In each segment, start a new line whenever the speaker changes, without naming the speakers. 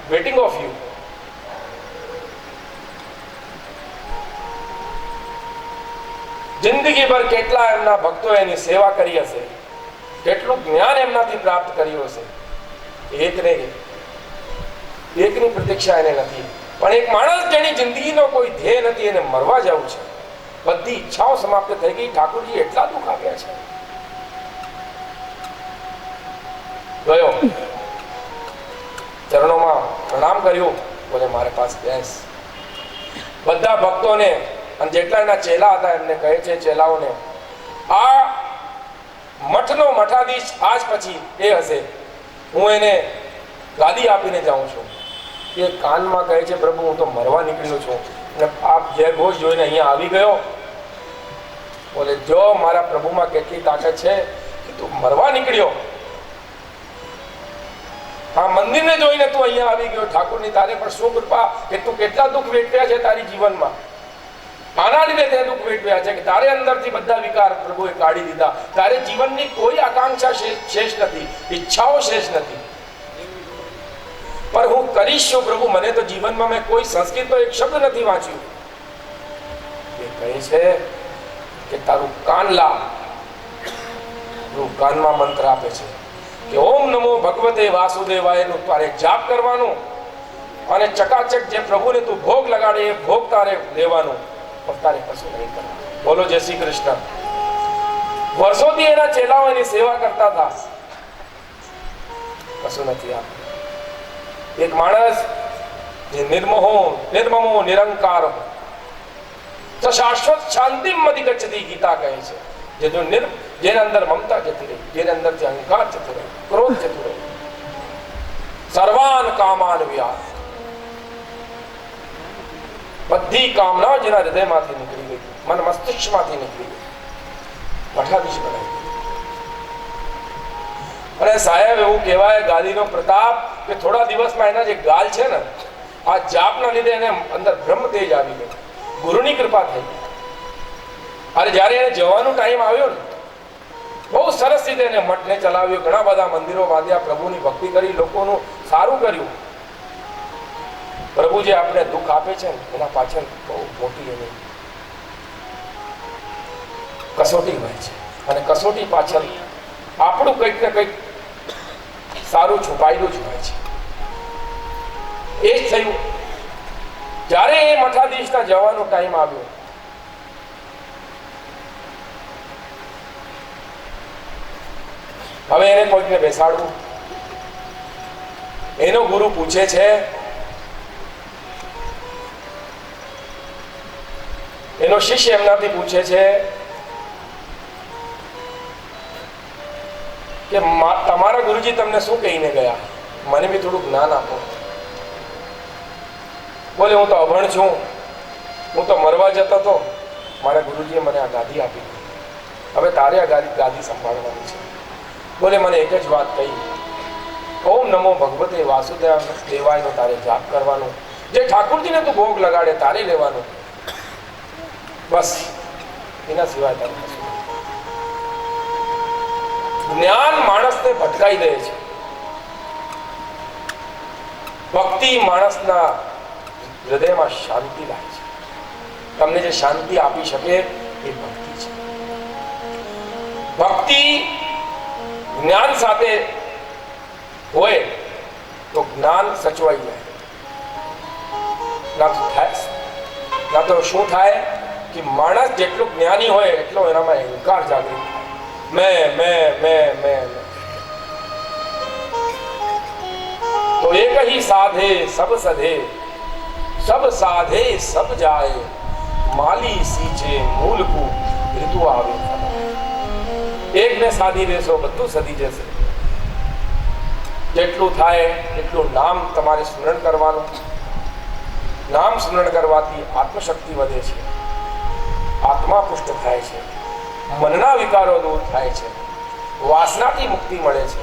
Waiting of you. જિંદગીભર કેટલા એમના ભક્તો એની સેવા કરી હશે, કેટલું જ્ઞાન એમનાથી પ્રાપ્ત કર્યું હશે. એકની પ્રતીક્ષા એને નથી. પણ એક માણસ જેની જિંદગીનો કોઈ ધ્યેય નથી, એને મરવા જવું છે, બધી ઈચ્છાઓ સમાપ્ત થઈ ગઈ. ઠાકોરજી એટલા દુઃખ આપ્યા છે. ગયો, ચરણોમાં પ્રણામ કર્યું, બોલે મારે પાસ બેસ. બધા ભક્તોને અને જેટલા એના ચેલા હતા એમને કહે છે, ચેલાઓને, આ મઠનો મઠાધીશ આજ પછી એ હશે, હું એને ગાદી આપીને જાઉં છું. એ કાનમાં કહે છે, પ્રભુ હું તો મરવા નીકળ્યો છું. અને આપ જય ઘોષ જોઈને અહીંયા આવી ગયો. બોલે જો મારા પ્રભુમાં કેટલી તાકાત છે કે તું મરવા નીકળ્યો. આ મંદિરને જોઈને તું અહીંયા આવી ગયો. ઠાકોરની તારે પણ શું કૃપા કે તું કેટલા દુઃખ વેઠવ્યા છે તારી જીવનમાં. આના લીધે તે દુઃખ વેઠવ્યા છે કે તારે અંદરથી બધા વિકાર પ્રભુએ કાઢી દીધા. તારે જીવનની કોઈ આકાંક્ષા શેષ નથી, ઈચ્છાઓ શેષ નથી. પણ હું કરીશ શું પ્રભુ? મને તો જીવનમાં મેં કોઈ સંસ્કૃતનો એક શબ્દ નથી વાંચ્યું. એ કહે છે કે તારું કાન લા. કાનમાં મંત્ર આપે છે કે ઓમ નમો ભગવતે વાસુદેવાય નું તારે જાપ કરવાનું અને ચકાચક જે પ્રભુને તું ભોગ લગાડે એ ભોગ તારે લેવાનું, પણ તારે કશું નહીં કરવાનું. બોલો જય શ્રી કૃષ્ણ. વર્ષોથી એના ચેલાઓ એની સેવા કરતા હતા, કશું નથી આપ્યું. એક માણસ જે નિર્મમો નિરંકાર તો શાશ્વત શાંતિ મધી ગચ્છતી ગીતા કહે છે. જેને અંદર મમતા જતી રહી, જેને અંદરથી અહંકાર જતો રહ્યો, ક્રોધ જતો રહ્યો, સર્વાન કામાન વ્યાસ, બધી કામના જેના હૃદયમાંથી નીકળી ગઈ, મન મસ્તિષ્કમાંથી નીકળી ગઈ, મઠાધીશ બનાવી. અને સાહેબ એવું કહેવાય ગાદીનો પ્રતાપ કે થોડા દિવસમાં એના જે ગાલ છે ને, આ જાપના લીધે એને અંદર બ્રહ્મ તેજ આવી ગયું, ગુરુની કૃપા થઈ. અને જ્યારે એને જવાનો ટાઈમ આવ્યો ને, બહુ સરસ રીતે એને મઠને ચલાવ્યો, ઘણા બધા મંદિરો બાંધ્યા, પ્રભુની ભક્તિ કરી, લોકોનું સારું કર્યું. પ્રભુ જે આપણે દુઃખ આપે છે ને એના પાછળ બહુ મોટી એની કસોટી હોય છે. અને કસોટી પાછળ આપણું કંઈક ને કંઈક સારું છુપાયેલું જ હોય છે. એ જ થયું જ્યારે એ મઠાધીશના જવાનો ટાઈમ આવ્યો. હવે એને કોઈકને બેસાડવું. એનો ગુરુ પૂછે છે, એનો શિષ્ય એમનાથી પૂછે છે કે તમારા ગુરુજી તમને શું કહીને ગયા? મને બી થોડું જ્ઞાન આપો. બોલે હું તો અભણ છું, હું તો મરવા જતો હતો, મારા ગુરુજીએ મને આ ગાદી આપી, હવે તારે આ ગાદી સંભાળવાની છે. બોલે મને એક જ વાત કહી, ઓમ નમો ભગવતે વાસુદેવાયનો તારે જાપ કરવાનું, જે ઠાકોરજીને તું ભોગ લગાડે તારે લેવાનું, બસ એના સિવાય તારે કશું. જ્ઞાન માણસને ભટકાઈ દે છે, ભક્તિ માણસના હૃદયમાં શાંતિ લાવે છે. તમને જે શાંતિ આપી શકે એ ભક્તિ છે. ભક્તિ જ્ઞાન સાથે હોય તો જ્ઞાન સચવાઈ જાય. ના તો શું થાય કે માણસ જેટલું જ્ઞાની હોય એટલો એનામાં અહંકાર જાગૃત થાય. मैं तो एक ही साधे सब सधे, सब साधे सब जाए, माली सींचे मूल को ऋतु आवे. एक ने साधी રહેશો બધું સધી જશે. જેટલું થાય એટલું નામ તમારે સ્મરણ કરવાનું. નામ સ્મરણ કરવાથી આત્મશક્તિ વધે છે, આત્મા પુષ્ટ થાય છે, મનના વિકારો દૂર થાય છે, વાસનાથી મુક્તિ મળે છે,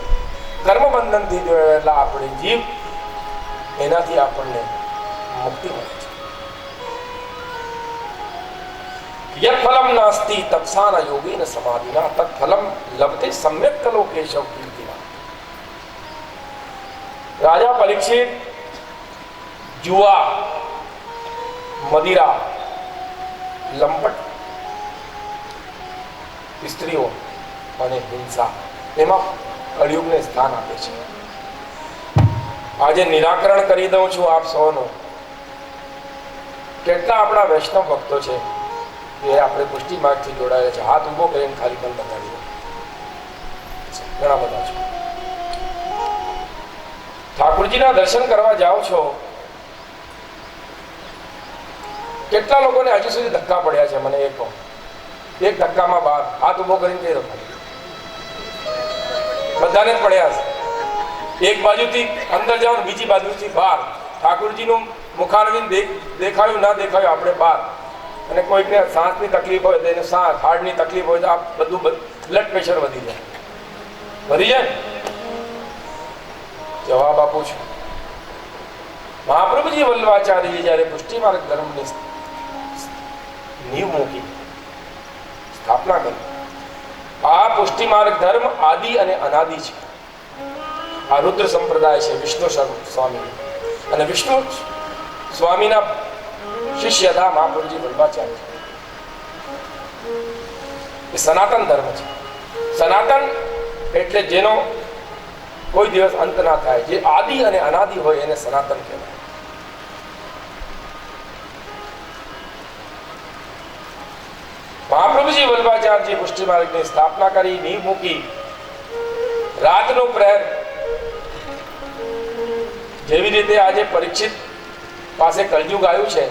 કર્મ બંધનથી જોડાયેલા આપણે જીવ એનાથી આપણને મુક્તિ મળે છે. યત ફલમ નાસ્તિ તત્સાના યોગેન સમાધિના તત ફલમ લભતે સમ્યક લોકેશવ કીર્તિના. રાજા પરીક્ષિત જુઆ, મદિરા, લંપટ સ્ત્રીઓ અને હિંસા, એમાં કળિયુગને સ્થાન આપે છે. આજે નિરાકરણ કરી દઉં છું આપ સૌનું. કેટલા આપણા વૈષ્ણવ ભક્તો છે એ આપણે પુષ્ટિ માર્ગથી જોડાયેલા છે? હાથ ઊભો કરીને ખાલી પણ બતાવી દો. ઘણા બધા છે. ઠાકોરજીના દર્શન કરવા જાઓ છો, કેટલા લોકોને હજુ સુધી ધક્કા પડ્યા છે? મને એ કહો. એક ધક્કામાં બહાર હાથ ઊભો કરીને કહી દો. બધાને જ પડ્યા છે. એક બાજુથી અંદર જાઓ, બીજી બાજુથી બહાર. ઠાકોરજીનું મુખારવિંદ દેખાયું ના દેખાયું, આપણે બહાર. અને કોઈકને સાંસની તકલીફ હોય તો એને સાંસ, હાર્ટની તકલીફ હોય તો આ બધું બ્લડ પ્રેશર વધી જાય. વધી જાય. જવાબ આપું છું. મહાપ્રભુજી વલ્લભાચાર્યજી જયારે પુષ્ટિ માર્ગ ધર્મની નીવ મૂકી, સ્થાપના કરી. આ પુષ્ટિ માર્ગ ધર્મ આદિ અને અનાદિ છે. આ રુદ્ર સંપ્રદાય છે વિષ્ણુ સ્વામી, અને વિષ્ણુ સ્વામીના શિષ્ય હતા મહાપ્રભુજી વલ્લભાચાર્ય. એ સનાતન ધર્મ છે. સનાતન એટલે જેનો કોઈ દિવસ અંત ના થાય, જે આદિ અને અનાદિ હોય એને સનાતન કહેવાય. મહાપ્રભુજી વલ્લભાચાર્યજી પુષ્ટિ માર્ગની સ્થાપના કરી, નીવ મૂકી. રાતનો પ્રહર, જેવી રીતે આજે પરીક્ષિત પાસે કલયુગ આવ્યું છે,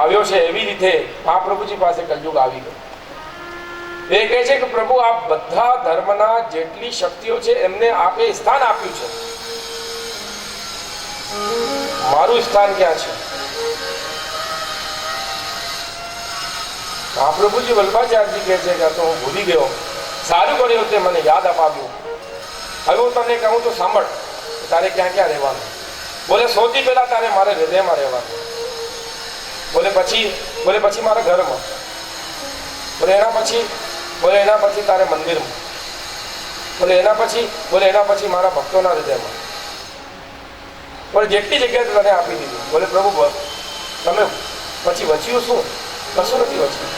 આવ્યો છે, એવી રીતે મહાપ્રભુજી પાસે કલયુગ આવી ગયો. એ કહે છે કે પ્રભુ આપ બધા ધર્મના જેટલી શક્તિઓ છે એમને આપે સ્થાન આપ્યું છે, મારું સ્થાન ક્યાં છે? મહાપ્રભુજી વલ્લભાચાર્યજી કહે છે કે તો હું ભૂલી ગયો, સારું કર્યું તે મને યાદ અપાવ્યું. હવે હું તને કહું તો સાંભળ, તારે ક્યાં ક્યાં રહેવાનું. બોલે સૌથી પહેલા તારે મારે હૃદયમાં રહેવાનું. બોલે પછી મારા ઘરમાં. બોલે એના પછી તારે મંદિરમાં. બોલે એના પછી મારા ભક્તોના હૃદયમાં. બોલે જેટલી જગ્યાએ તને આપી દીધી. બોલે પ્રભુ તમે પછી વચ્યું શું? કશું નથી વચ્યું.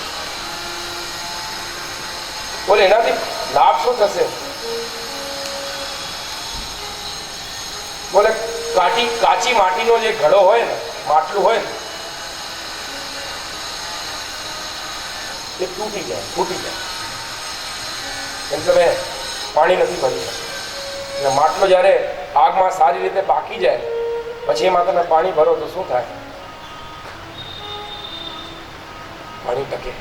બોલે એનાથી લાભ શું થશે? બોલે કાચી માટીનો જે ઘડો હોય ને, માટલું હોય ને, એ તૂટી જાય, ફૂટી જાય. એમ તમે પાણી નથી ભરી શકતા. માટલો જ્યારે આગમાં સારી રીતે પાકી જાય પછી એમાં તમે પાણી ભરો તો શું થાય? પાણી ટકે.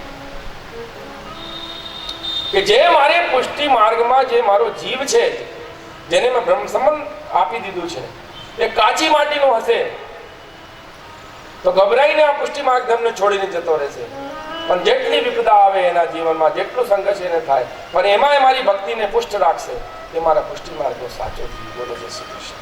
કે જે મારે પુષ્ટિ માર્ગમાં જે મારો જીવ છે, જેને મેં બ્રહ્મ સંબંધ આપી દીધું છે, એ કાચી માટીનો હશે તો ગભરાઈને આ પુષ્ટિ માર્ગ ધર્મને છોડીને જતો રહેશે. પણ જેટલી વિપદા આવે એના જીવનમાં, જેટલું સંઘર્ષ એને થાય, પણ એમાંય મારી ભક્તિને પુષ્ટ રાખશે, એ મારા પુષ્ટિ માર્ગનો સાચો જીવ. બોલો જય શ્રી કૃષ્ણ.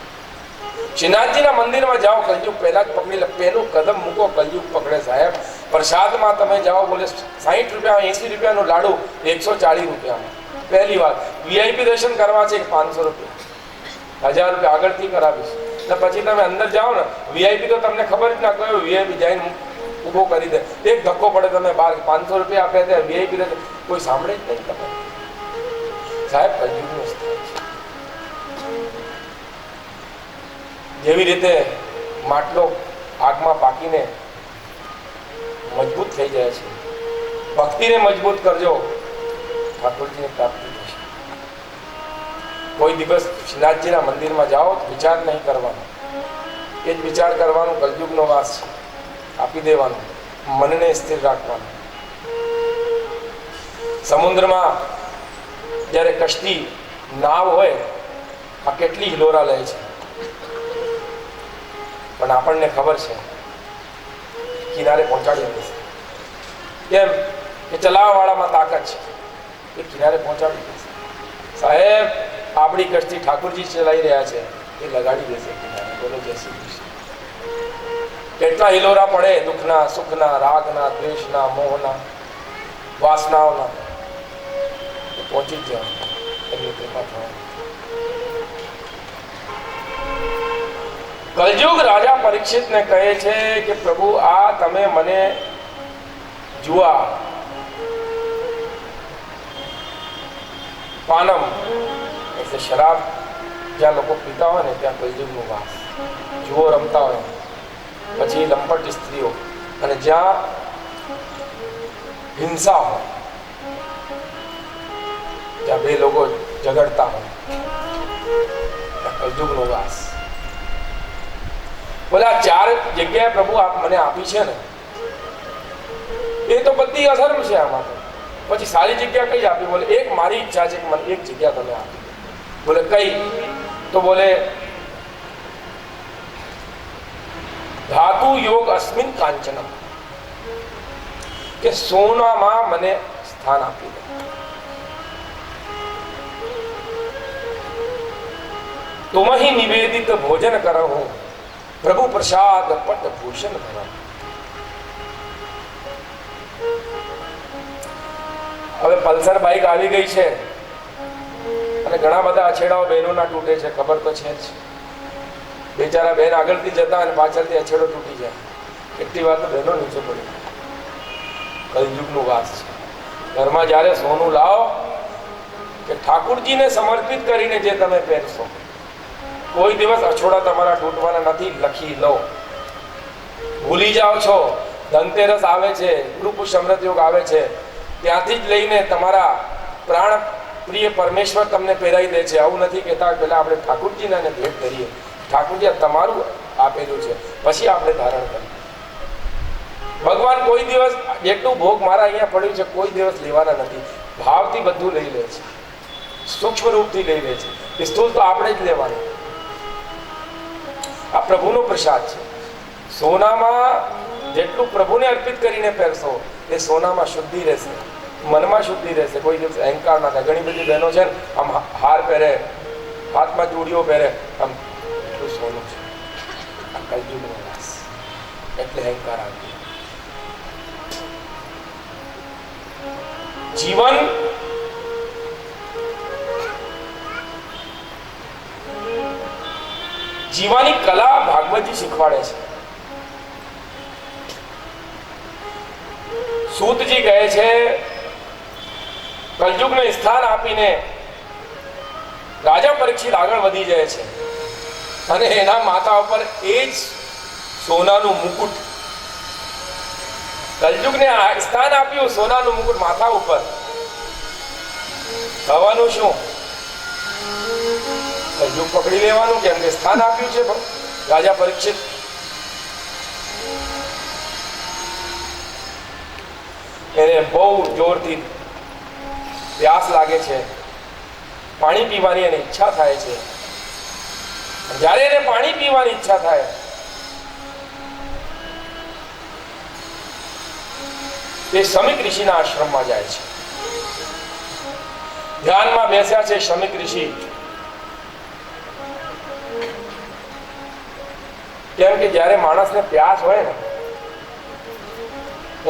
શ્રીનાથજીના મંદિરમાં જાઓ, કલયુગ પહેલા જ પકડી લે. પહેલું કદમ મૂકો, કલયુગ પકડે સાહેબ. પ્રસાદમાં તમે જાઓ, બોલે 60 રૂપિયા, 80 રૂપિયાનું લાડુ 140 રૂપિયામાં. પહેલી વાત. વીઆઈપી દર્શન કરવા છે 500 રૂપિયા, 1000 રૂપિયા આગળથી કરાવીશ. ને પછી તમે અંદર જાઓ ને, વીઆઈપી તો તમને ખબર જ ના કયો વીઆઈપી જઈને ઊભો કરી દે. એક ધક્કો પડે, તમે 500 રૂપિયા આપે ત્યારે વીઆઈપી કોઈ સાંભળે જ નહીં. તમે સાહેબ કલયુગનું સ્થાન છે. જેવી રીતે માટલો આગમાં પાકીને મજબૂત થઈ જાય છે, ભક્તિને મજબૂત કરજો, ઠાકોરજીને પ્રાપ્તિ થશે. કોઈ દિવસ શ્રીનાથજીના મંદિરમાં જાઓ તો વિચાર નહીં કરવાનો, એ જ વિચાર કરવાનું કલયુગનો વાસ છે, આપી દેવાનું, મનને સ્થિર રાખવાનું. સમુદ્રમાં જ્યારે કશ્તી નાવ હોય, આ કેટલી હિલોરા લે છે, પણ આપણને ખબર છે કિનારે પહોંચાડી દેશે. કેમ કે ચલાવવાવાળામાં તાકાત છે, એ કિનારે પહોંચાડી દેશે. સાહેબ આપણી કશ્તી ઠાકોરજી ચલાવી રહ્યા છે, એ લગાડી દેશે કિનારે. બોલો જય શ્રી કૃષ્ણ. કેટલા હિલોરા પડે, દુઃખના, સુખના, રાગના, દ્વેષના, મોહના, વાસનાઓના, પહોંચી જ જાય. એની કૃપા થવાની. કલયુગ રાજા પરીક્ષિતને કહે છે કે પ્રભુ આ તમે મને જુઆ પાનમ એટલે શરાબ જ્યાં લોકો પીતા હોય ને ત્યાં કલયુગનો વાસ, જુઓ રમતા હોય, પછી લંપટ સ્ત્રીઓ, અને જ્યાં હિંસા હોય, જ્યાં બે લોકો ઝઘડતા હોય, ત્યાં કલયુગનો વાસ. બોલે આ ચાર જગ્યાએ પ્રભુ આપ મને આપી છે ને, એ તો બધી અધર્મ છે. આમાં પછી સારી જગ્યા કઈ આપી? બોલે એક મારી ઈચ્છા છે કે મને એક જગ્યા તમે આપી. બોલે કઈ? તો બોલે ધાતુ યોગ અસ્મિન કાંચનમ, કે સોનામાં મને સ્થાન આપી દે. તુમહી નિવેદિત ભોજન કરહુ, પ્રભુ પ્રસાદ પટ ભૂષણ ધરા. હવે પલ્સર બાઇક આવી ગઈ છે અને ઘણા બધા અછેડાઓ બહેનોના તૂટે છે, ખબર તો છે જ. બેચારા બહેન આગળથી જતા અને પાછળથી અછેડો તૂટી જાય. કેટલી વાર તો બહેનો નીચે પડી. કલયુગનું વાસ છે. ઘરમાં જ્યારે સોનું લાવો કે ઠાકુરજીને સમર્પિત કરીને જે તમે પહેરશો, કોઈ દિવસ અછોડા તમારા તૂટવાના નથી. લખી લો. ભૂલી જાઓ છો, ધનતેરસ આવે છે, ગુરુપુષ અમૃત યોગ આવે છે, ત્યાંથી જ લઈને તમારા પ્રાણ પ્રિય પરમેશ્વર તમને પહેરાવી દે છે. આવું નથી કહેતા પહેલા આપણે ઠાકુરજીને ભેટ કરીએ. ઠાકુરજી તમારું આપેલું છે, પછી આપણે ધારણ કરીએ. ભગવાન કોઈ દિવસ જેટલું ભોગ મારા અહીંયા પડ્યું છે કોઈ દિવસ લેવાના નથી. ભાવથી બધું લઈ લે છે, સૂક્ષ્મ રૂપથી લઈ લે છે. સ્થૂળ તો આપણે જ લેવાનું. આ પ્રભુનો પ્રસાદ છે. સોનામાં જેટલું પ્રભુને અર્પિત કરીને પહેરશો એ સોનામાં શુદ્ધિ રહેશે, મનમાં શુદ્ધિ રહેશે. કોઈ દિવસ અહંકાર ના થાય. ઘણી બધી બહેનો છે ને આમ હાર પહેરે, હાથમાં ચૂડીઓ પહેરે, આમ એટલું સોનું છે. આ કલયુગનો વાસ, એટલે અહંકાર આવી. જીવન જીવાની કલા ભાગવતજી શીખવાડે છે. સૂતજી કહે છે કલયુગને સ્થાન આપીને રાજા પરીક્ષિત આગળ વધી જાય છે અને એના માથા ઉપર એ જ સોનાનું મુકુટ. કલયુગને સ્થાન આપ્યું, સોનાનું મુકુટ માથા ઉપર. થવાનું શું? કલયુગ પકડી લેવાનું, કેમ કે સ્થાન આપ્યું છે રાજા પરીક્ષિત. એને બહુ જોરથી પ્યાસ લાગે છે, પાણી પીવાની એની ઈચ્છા થાય છે. જ્યારે એને પાણી પીવાની ઈચ્છા થાય તે શમિક ઋષિના આશ્રમમાં જાય છે. ધ્યાનમાં બેસ્યા છે શમિક ઋષિ. કેમ કે જ્યારે માણસને પ્યાસ હોય ને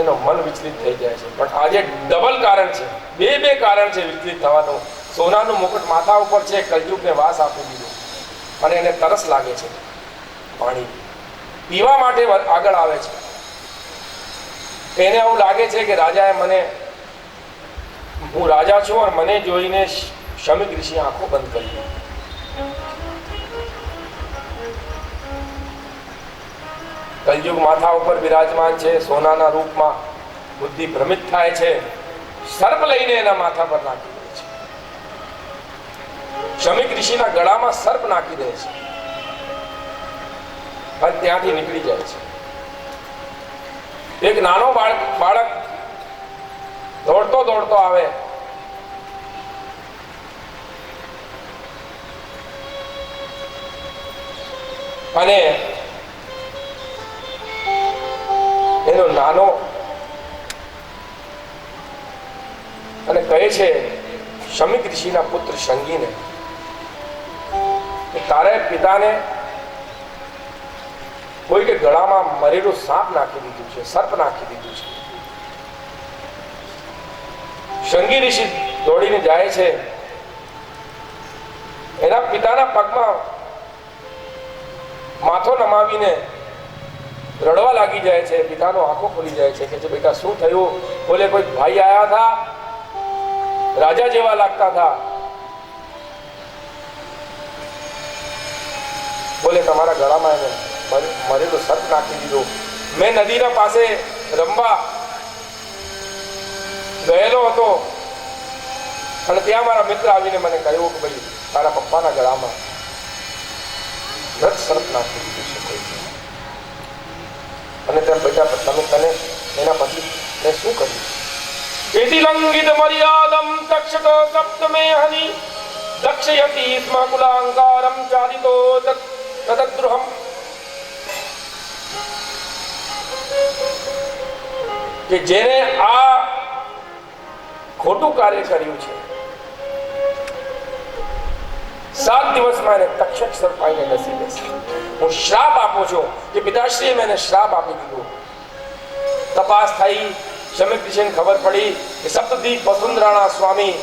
એનો મન વિચલિત થઈ જાય છે. પણ આજે ડબલ કારણ છે, બે કારણ છે વિચલિત થવાનું. સોનાનું મુકુટ માથા ઉપર છે, કલયુગને વાસ આપી દીધું અને એને તરસ લાગે છે પાણી પીવા માટે આગળ આવે છે. એને એવું લાગે છે કે રાજાએ મને, હું રાજા છું અને મને જોઈને શમિક ઋષિ આંખો બંધ કરી. કલયુગ માથા ઉપર બિરાજમાન છે સોનાના રૂપમાં. બુદ્ધિ ભ્રમિત થાય છે, સર્પ લઈને એના માથા પર નાખી દે છે. શમિક ઋષિના ગળામાં સર્પ નાખી દે છે અને ત્યાંથી નીકળી જાય છે. એક નાનો બાળક દોડતો દોડતો આવે અને એનો નાનો અને કહે છે શમિક ઋષિના પુત્ર શંગીને કે તારે પિતાને કોઈ કે ગળામાં મરેલું સાપ નાખી દીધું છે, સર્પ નાખી દીધું છે. શંગી ઋષિ દોડીને જાય છે, એના પિતાના પગમાં માથો નમાવીને રડવા લાગી જાય છે. પિતાનો આંખો ખુલી જાય છે કે બેટા શું થયું? બોલે કોઈ ભાઈ આયા હતા, રાજા જેવા લાગતા હતા. બોલે તમારા ગળામાં એને મરેલું સર્પ નાખી દીધું. મેં નદીના પાસે રમવા ગયેલો હતો અને ત્યાં મારા મિત્ર આવીને મને કહ્યું કે ભાઈ તારા પપ્પાના ગળામાં મૃત સર્પ નાખી દીધું છે. અને તેમ બેટા તને એના પછી મેં શું કર્યું? એતિલંગિત મર્યાદમ તક્ષક સપ્તમે હનિ દક્ષયતિ સ્મ કુલાંકારમ ચાદિતો તદદ્રુહમ. કે જેને આ ખોટું કાર્ય કર્યું છે 7 દિવસમાં એને તક્ષક સર્પ આવીને ડસી દેશે. હું શ્રાપ આપું છું કે પિતાશ્રીએ મને શ્રાપ આપી દીધું. તપાસ થઈ, સમિતિને ખબર પડી કે સપ્તદીપ વસુંધરાના સ્વામી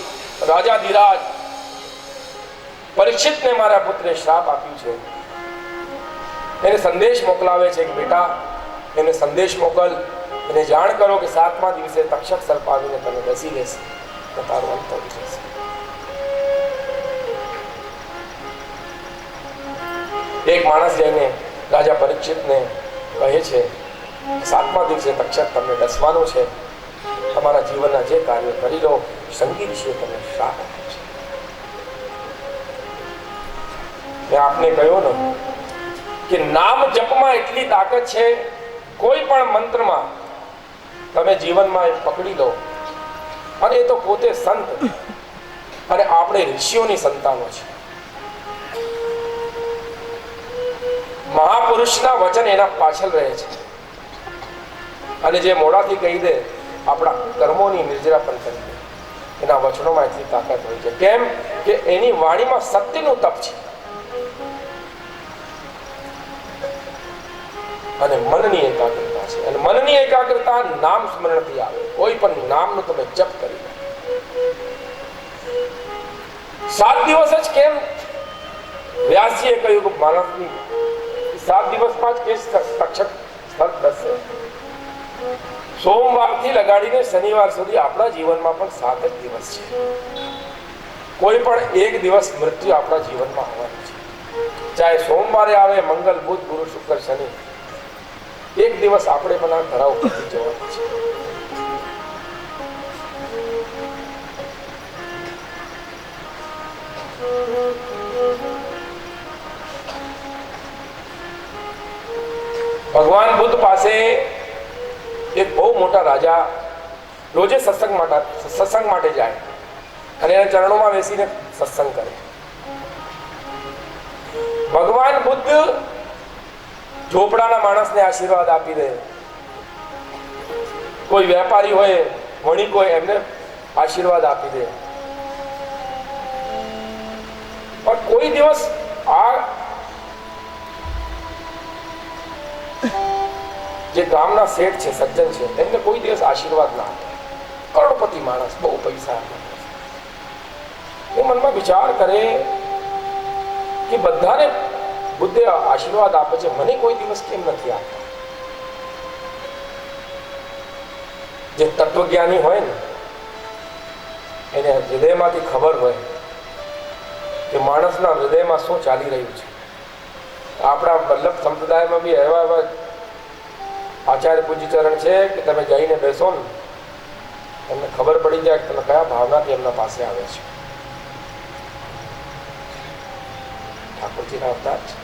રાજાધિરાજ પરીક્ષિતને મારા પુત્રે શ્રાપ આપ્યું છે. એને સંદેશ મોકલાવે છે કે બેટા એને સંદેશ મોકલ, એને જાણ કરો કે 7મા દિવસે તક્ષક સર્પ આવીને તને ડસી લેશે તો તારું અંત થઈ જશે. એક માણસ જઈને રાજા પરીક્ષિતને કહે છે 7મા દિવસે તક્ષક તમને ડસવાનું છે, તમારા જીવનના જે કાર્યો કરી લો. સંગી ઋષિએ તમને શ્રાપ આપ્યો છે. મેં આપને કહ્યું ને કે નામ જપમાં એટલી તાકાત છે, કોઈ પણ મંત્રમાં તમે જીવનમાં પકડી લો. અને એ તો પોતે સંત અને આપણે ઋષિઓની સંતાનો છે. મહાપુરુષના વચન એના પાછળ રહે છે અને જે મોડાથી કહી દે આપણા કર્મોની નિર્જરા પણ કરી દે. એના વચનોમાં એટલી તાકાત હોય છે. કેમ કે એની વાણીમાં સત્યનું તપ છે અને મનની એકાગ્રતા છે. અને મનની એકાગ્રતા નામ સ્મરણથી આવે. કોઈ પણ નામનું તમે જપ કરી લો. 7 દિવસ જ કેમ? વ્યાસજીએ કહ્યું કે માનવની 7 દિવસમાં જ કે તક્ષક સર્પ ડસશે. સોમવારથી લગાડીને શનિવાર સુધી આપણા જીવનમાં પણ 7 જ દિવસ છે. કોઈ પણ એક દિવસ મૃત્યુ આપણા જીવનમાં આવવાની છે. ચાહે સોમવારે આવે, મંગળ, બુધ, ગુરુ, શુક્ર, શનિ, એક દિવસ આપણે પણ આ ધરા ઉપરથી જવાનું છે. ભગવાન બુદ્ધ પાસે એક બહુ મોટા રાજા રોજે સત્સંગ માટે જાય અને એના ચરણોમાં બેસીને સત્સંગ કરે. ભગવાન બુદ્ધ ઝોપડાના માણસને આશીર્વાદ આપી દે. કોઈ વેપારી હોય, વણિક હોય, એમને આશીર્વાદ આપી દે. પણ કોઈ દિવસ આ જે ગામના શેઠ છે, સજ્જન છે, એમને કોઈ દિવસ આશીર્વાદ ના આપે. કરોડપતિ માણસ, બહુ પૈસા આપે. એ મનમાં વિચાર કરે કે બધાને બુદ્ધે આશીર્વાદ આપે છે, મને કોઈ દિવસ કેમ નથી આપતા? જે તત્વજ્ઞાની હોય ને એને હૃદયમાંથી ખબર હોય કે માણસના હૃદયમાં શું ચાલી રહ્યું છે. આપણા વલ્લભ સંપ્રદાયમાં બી એવા આચાર્ય પૂજ્યચરણ છે કે તમે જઈને બેસો ને તમને ખબર પડી જાય કે તમે કયા ભાવનાથી એમના પાસે આવે છે. ઠાકોરજીના અવતાર છે.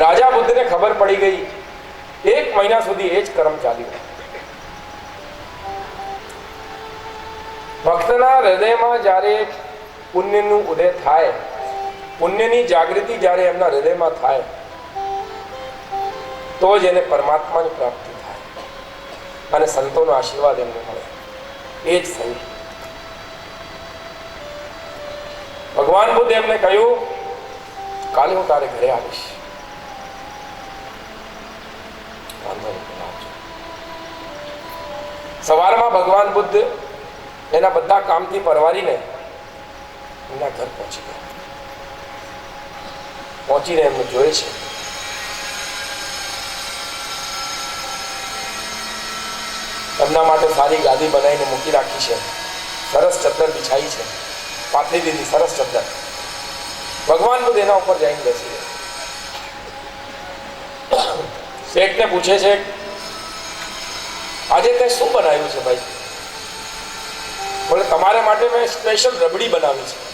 રાજા બુદ્ધને ખબર પડી ગઈ. 1 મહિના સુધી એ જ કર્મ ચાલ્યો. ભક્તના હૃદયમાં જ્યારે પુણ્યનું ઉદય થાય, પુણ્યની જાગૃતિ જ્યારે એમના હૃદયમાં થાય તો જ એને પરમાત્માની પ્રાપ્તિ થાય અને સંતોનો આશીર્વાદ એમને મળે. એ જ થયું. ભગવાન બુદ્ધ એમને કહ્યું કાલે હું તારે ઘરે આવીશ. સવારમાં ભગવાન બુદ્ધ એના બધા કામથી પરવારીને એમના ઘર પહોંચી ગયા. પહોંચીને એમને જોયે છે. એમના માટે સારી ગાદી બનાવીને મૂકી રાખી છે, સરસ ચદ્દર બિછાઈ છે, પાથરી દીધી સરસ ચદ્દર. ભગવાન ખુદ એના ઉપર જઈને બેસી રહે. શેઠને પૂછે છે, આજે તે શું બનાવ્યું છે ભાઈ? બોલે તમારા માટે મેં સ્પેશિયલ રબડી બનાવી છે.